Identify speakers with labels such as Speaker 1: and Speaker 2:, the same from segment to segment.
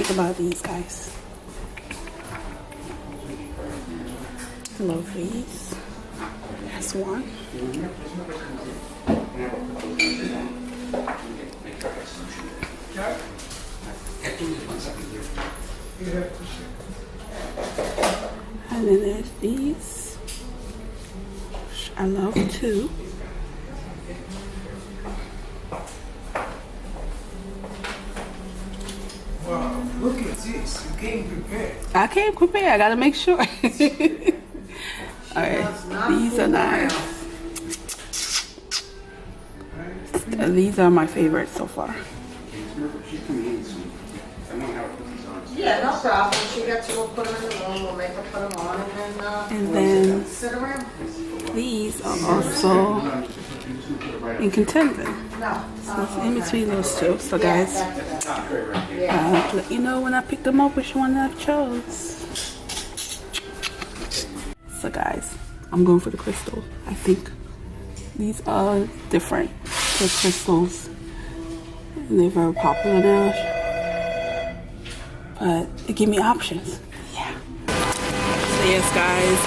Speaker 1: think about these guys? I love these. That's one. And then there's these. I love too.
Speaker 2: Wow, look at this. You came prepared.
Speaker 1: I came prepared. I gotta make sure. Alright, these are nice. These are my favorites so far.
Speaker 3: Yeah, no problem. She gets to go put them in the room. We'll make her put them on,
Speaker 1: And then
Speaker 3: sit around.
Speaker 1: these are also in contender.
Speaker 3: No.
Speaker 1: So it's in between those two. So guys, let you know when I pick them up which one I chose. So guys, I'm going for the crystal. I think these are different. The crystals, and they're very popular now. But they give me options. Yeah. So yes, guys,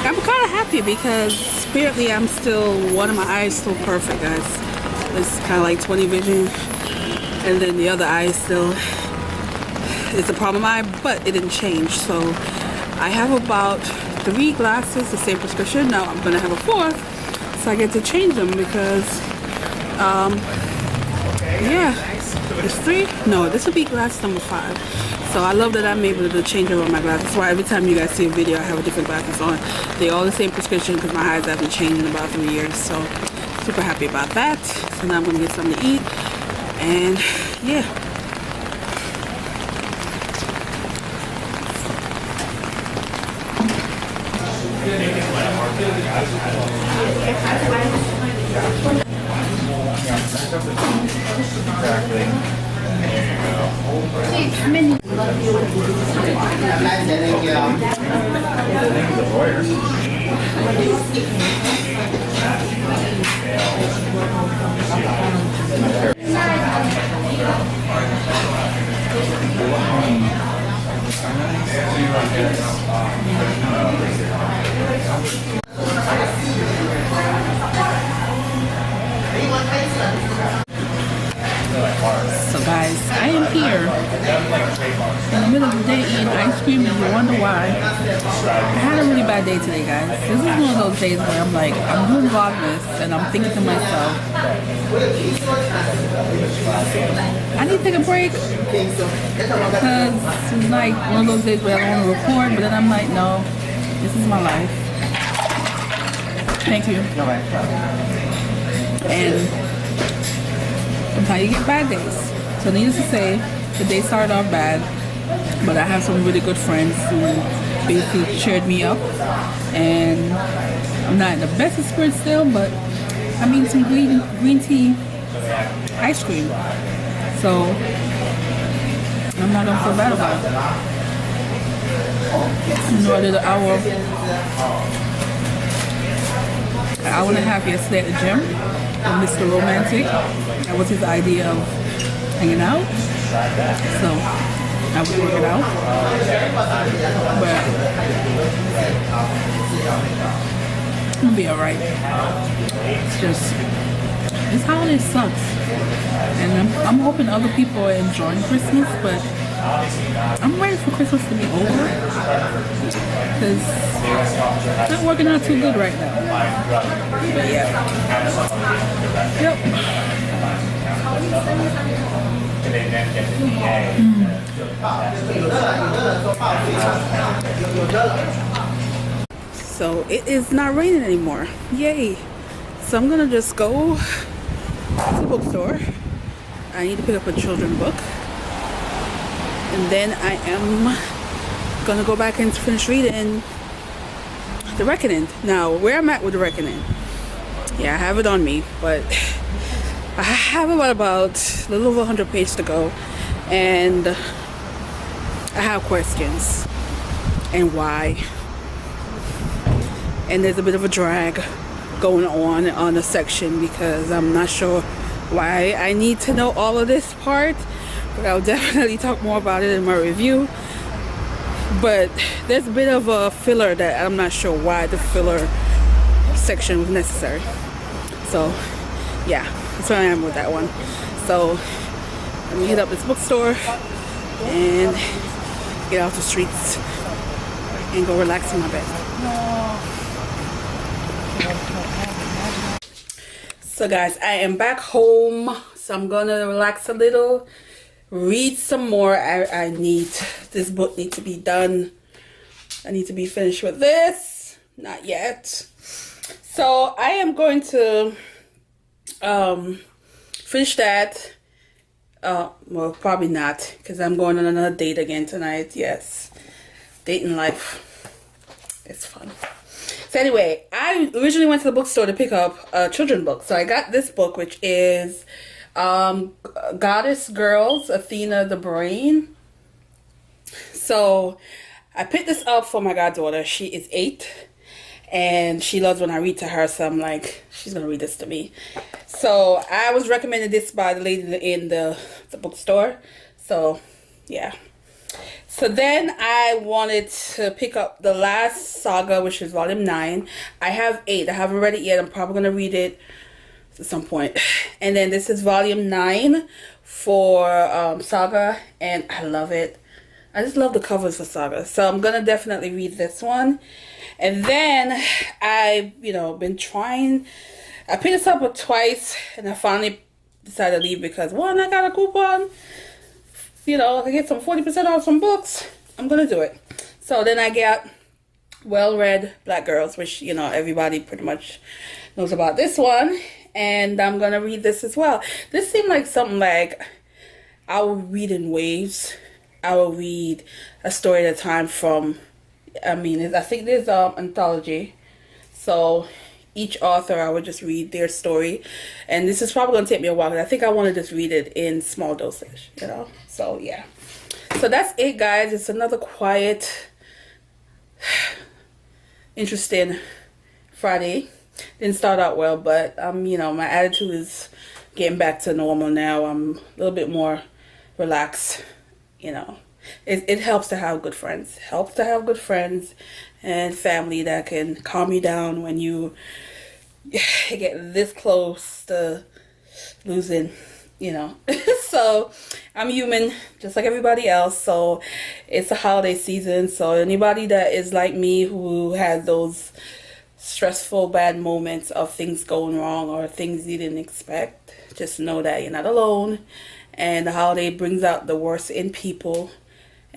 Speaker 1: I'm kind of happy because apparently one of my eyes still perfect, guys. It's kind of like 20 vision, and then the other eye still is a problem eye, but it didn't change. So I have about 3 glasses, the same prescription. Now I'm gonna have a 4th, so I get to change them because yeah, it's 3. No, this will be glass number 5. So I love that I'm able to change over my glasses. That's why every time you guys see a video, I have a different glasses on. They're all the same prescription because my eyes haven't changed in about 3 years. So super happy about that. So now I'm gonna get something to eat, and yeah. So guys, I am here in the middle of the day eating ice cream, and you wonder why. I had a really bad day today, guys. This is one of those days where I'm like, I'm doing Vlogmas, and I'm thinking to myself, I need to take a break, because it's like one of those days where I don't want to record, but then I'm like, no, this is my life. Thank you. And sometimes you get bad days. So needless to say, the day started off bad, but I have some really good friends who basically cheered me up, and I'm not in the best of spirits still, but I'm eating some green tea ice cream, so I'm not gonna feel bad about it. You know, I did an hour and a half yesterday at the gym with Mr. Romantic. That was his idea of hanging out, so I was working out, but it'll be alright. It's just, this holiday sucks, and I'm hoping other people are enjoying Christmas, but I'm ready for Christmas to be over, because it's not working out too good right now. But yeah. Yep. So it is not raining anymore. Yay. So I'm gonna just go to the bookstore. I need to pick up a children's book, and then I am gonna go back and finish reading The Reckoning. Now, where I'm at with The Reckoning, yeah, I have it on me, but I have about a little over 100 pages to go, and I have questions and why, and there's a bit of a drag going on a section because I'm not sure why I need to know all of this part but I'll definitely talk more about it in my review. But there's a bit of a filler that I'm not sure why the filler section was necessary. So yeah, that's where I am with that one. So let me hit up this bookstore and get out the streets and go relax in my bed. So guys, I am back home, so I'm gonna relax a little, read some more. I need, this book needs to be done. I need to be finished with this. Not yet. So I am going to finish that. Well, probably not, because I'm going on another date again tonight. Yes, dating life. It's fun. So anyway, I originally went to the bookstore to pick up a children's book. So I got this book, which is Goddess Girls, Athena the Brain. So I picked this up for my goddaughter. She is 8. And she loves when I read to her, so I'm like, she's going to read this to me. So I was recommended this by the lady in the bookstore. So, yeah. So then I wanted to pick up the last saga, which is volume 9. I have 8. I haven't read it yet. I'm probably going to read it at some point. And then this is volume 9 for saga, and I love it. I just love the covers for saga. So I'm going to definitely read this one. And then I've, been trying. I picked this up twice, and I finally decided to leave because, one, I got a coupon. I can get some 40% off some books. I'm going to do it. So then I got Well-Read Black Girls, which, everybody pretty much knows about this one. And I'm going to read this as well. This seemed like something like I will read in waves. I will read a story at a time from... I think there's an anthology, so each author I would just read their story, and this is probably going to take me a while, because I think I want to just read it in small dosage, so yeah. So that's it, guys. It's another quiet, interesting Friday. Didn't start out well, but my attitude is getting back to normal now. I'm a little bit more relaxed, It helps to have good friends. Helps to have good friends and family that can calm you down when you get this close to losing, So I'm human, just like everybody else. So it's a holiday season. So anybody that is like me who has those stressful, bad moments of things going wrong or things you didn't expect, just know that you're not alone. And the holiday brings out the worst in people.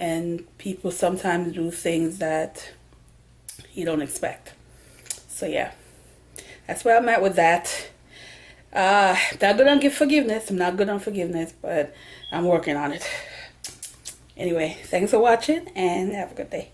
Speaker 1: And people sometimes do things that you don't expect. So yeah, that's where I'm at with that. Not good on forgiveness. I'm not good on forgiveness, but I'm working on it. Anyway, thanks for watching and have a good day.